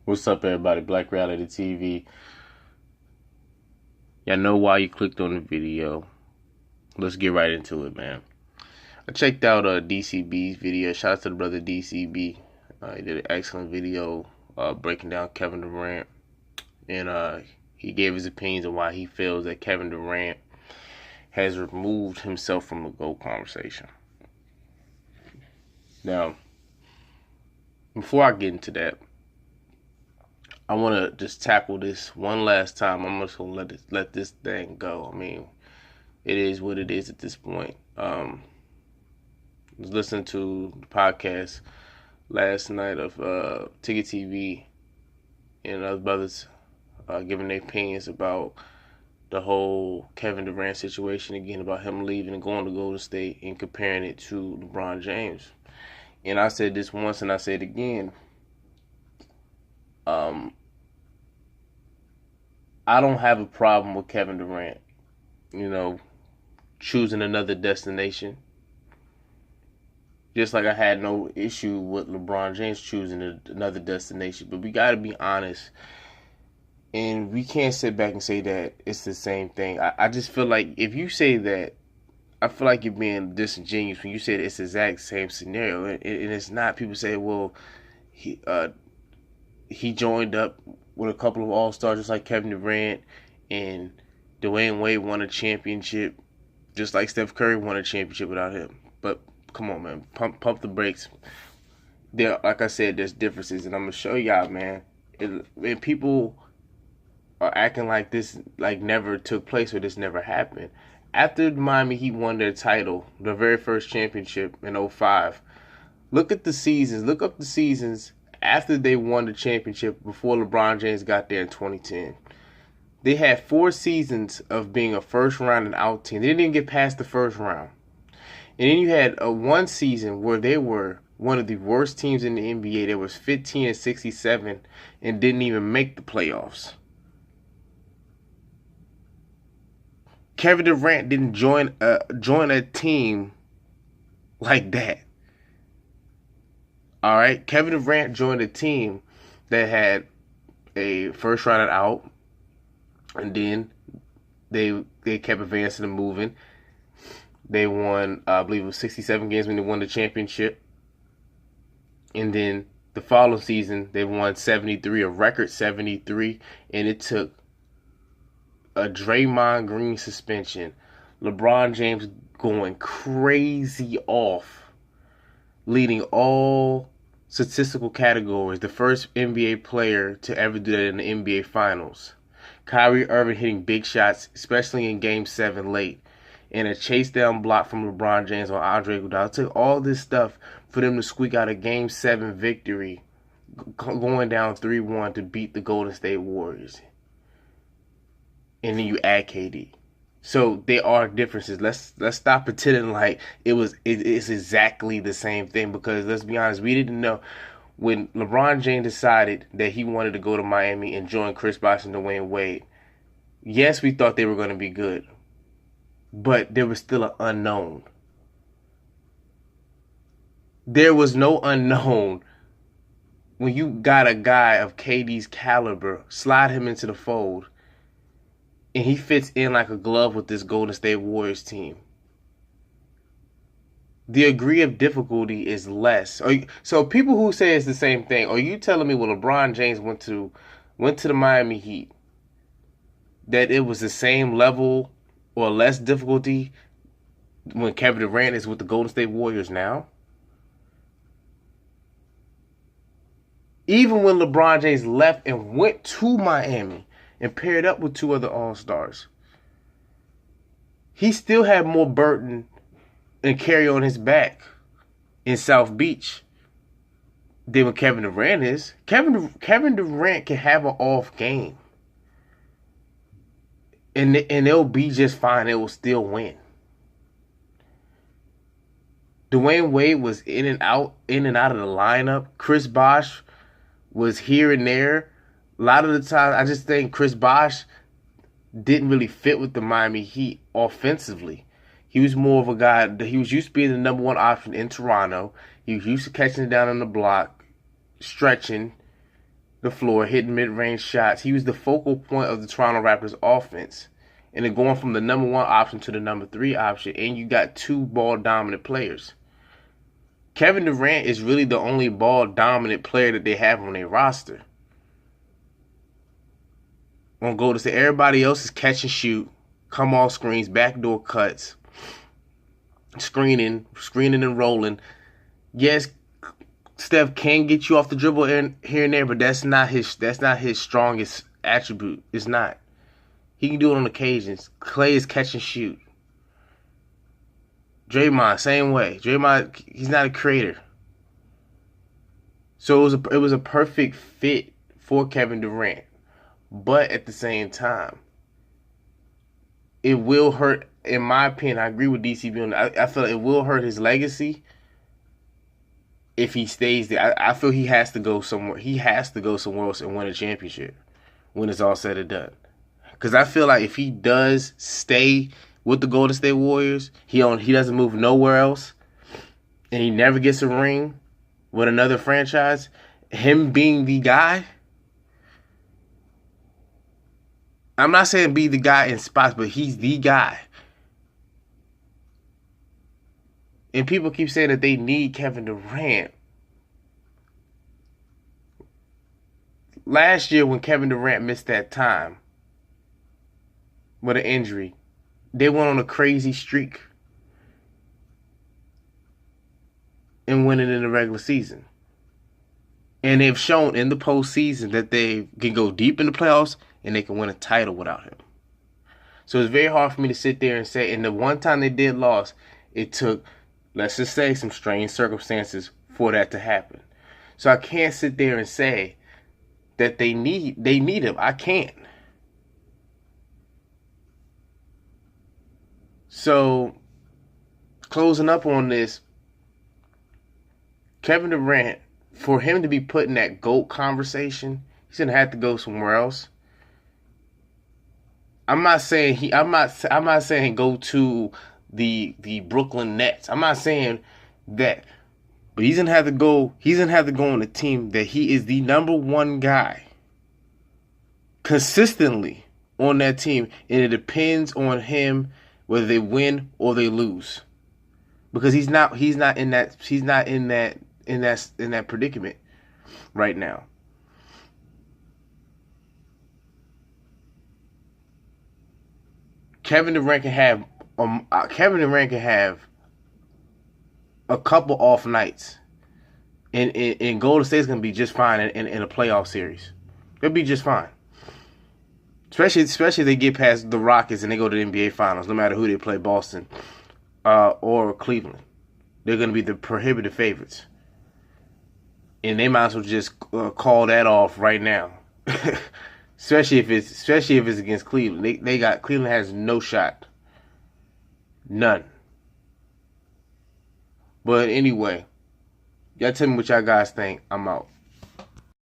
What's up, everybody? Black Reality TV. Y'all know why you clicked on the video. Let's get right into it, man. I checked out DCB's video. Shout out to the brother DCB. He did an excellent video breaking down Kevin Durant. And he gave his opinions on why he feels that Kevin Durant has removed himself from the GOAT conversation. Now, before I get into that, I want to just tackle this one last time. I'm just going to let this thing go. I mean, it is what it is at this point. I was listening to the podcast last night of Ticket TV and other brothers giving their opinions about the whole Kevin Durant situation again, about him leaving and going to Golden State and comparing it to LeBron James. And I said this once and I say it again. I don't have a problem with Kevin Durant, choosing another destination. Just like I had no issue with LeBron James choosing another destination. But we got to be honest. And we can't sit back and say that it's the same thing. I just feel like if you say that, I feel like you're being disingenuous when you say that it's the exact same scenario. And it's not. People say, well, he joined up with a couple of all-stars just like Kevin Durant, and Dwayne Wade won a championship just like Steph Curry won a championship without him. But come on, man, pump the brakes. There, like I said, there's differences, and I'm gonna show y'all, man. And people are acting like this like never took place or this never happened. After Miami Heat won their title, their very first championship in 2005, look at the seasons. Look up the seasons after they won the championship before LeBron James got there in 2010. They had 4 seasons of being a first round and out team. They didn't even get past the first round. And then you had one season where they were one of the worst teams in the NBA. They was 15-67 and didn't even make the playoffs. Kevin Durant didn't join a team like that. All right, Kevin Durant joined a team that had a first round out, and then they kept advancing and moving. They won, I believe it was 67 games when they won the championship, and then the following season they won 73, a record 73, and it took a Draymond Green suspension, LeBron James going crazy off, leading all statistical categories, the first NBA player to ever do that in the NBA Finals. Kyrie Irving hitting big shots, especially in Game 7 late, and a chase down block from LeBron James on Andre Iguodala. It took all this stuff for them to squeak out a Game 7 victory, going down 3-1 to beat the Golden State Warriors. And then you add KD. So there are differences. Let's stop pretending like it's exactly the same thing, because let's be honest, we didn't know when LeBron James decided that he wanted to go to Miami and join Chris Bosh and Dwayne Wade. Yes, we thought they were going to be good, but there was still an unknown. There was no unknown when you got a guy of KD's caliber, slide him into the fold, and he fits in like a glove with this Golden State Warriors team. The degree of difficulty is less. So people who say it's the same thing, are you telling me when LeBron James went to the Miami Heat that it was the same level or less difficulty when Kevin Durant is with the Golden State Warriors now? Even when LeBron James left and went to Miami and paired up with 2 other All-Stars, he still had more burden and carry on his back in South Beach than what Kevin Durant is. Kevin Durant can have an off game, and they'll be just fine. They will still win. Dwayne Wade was in and out of the lineup. Chris Bosh was here and there. A lot of the time, I just think Chris Bosh didn't really fit with the Miami Heat offensively. He was more of a guy that he was used to being the number 1 option in Toronto. He was used to catching it down on the block, stretching, the floor, hitting mid-range shots. He was the focal point of the Toronto Raptors offense. And then going from the number 1 option to the number 3 option, and you got 2 ball-dominant players. Kevin Durant is really the only ball-dominant player that they have on their roster. On Golden State, everybody else is catch and shoot, come off screens, backdoor cuts, screening and rolling. Yes, Steph can get you off the dribble here and there, but that's not his strongest attribute. It's not. He can do it on occasions. Clay is catch and shoot. Draymond, same way. Draymond, he's not a creator. So it was a perfect fit for Kevin Durant. But at the same time, it will hurt, in my opinion. I agree with DCB on that. I feel like it will hurt his legacy if he stays there. I feel he has to go somewhere. He has to go somewhere else and win a championship when it's all said and done. Because I feel like if he does stay with the Golden State Warriors, he doesn't move nowhere else, and he never gets a ring with another franchise, him being the guy, I'm not saying be the guy in spots, but he's the guy. And people keep saying that they need Kevin Durant. Last year when Kevin Durant missed that time with an injury, they went on a crazy streak and winning in the regular season. And they've shown in the postseason that they can go deep in the playoffs and they can win a title without him. So it's very hard for me to sit there and say, and the one time they did lose, it took, let's just say, some strange circumstances for that to happen. So I can't sit there and say that they need him. I can't. So, closing up on this, Kevin Durant, for him to be put in that GOAT conversation, he's gonna have to go somewhere else. I'm not saying go to the Brooklyn Nets. I'm not saying that. But he's gonna have to go on a team that he is the number 1 guy consistently on that team, and it depends on him whether they win or they lose. Because he's not in that predicament right now. Kevin Durant can have a couple off nights, and Golden State's gonna be just fine in a playoff series. They'll be just fine. Especially if they get past the Rockets and they go to the NBA Finals, no matter who they play, Boston or Cleveland. They're going to be the prohibitive favorites. And they might as well just call that off right now. especially if it's against Cleveland. Cleveland has no shot. None. But anyway, y'all tell me what y'all guys think. I'm out.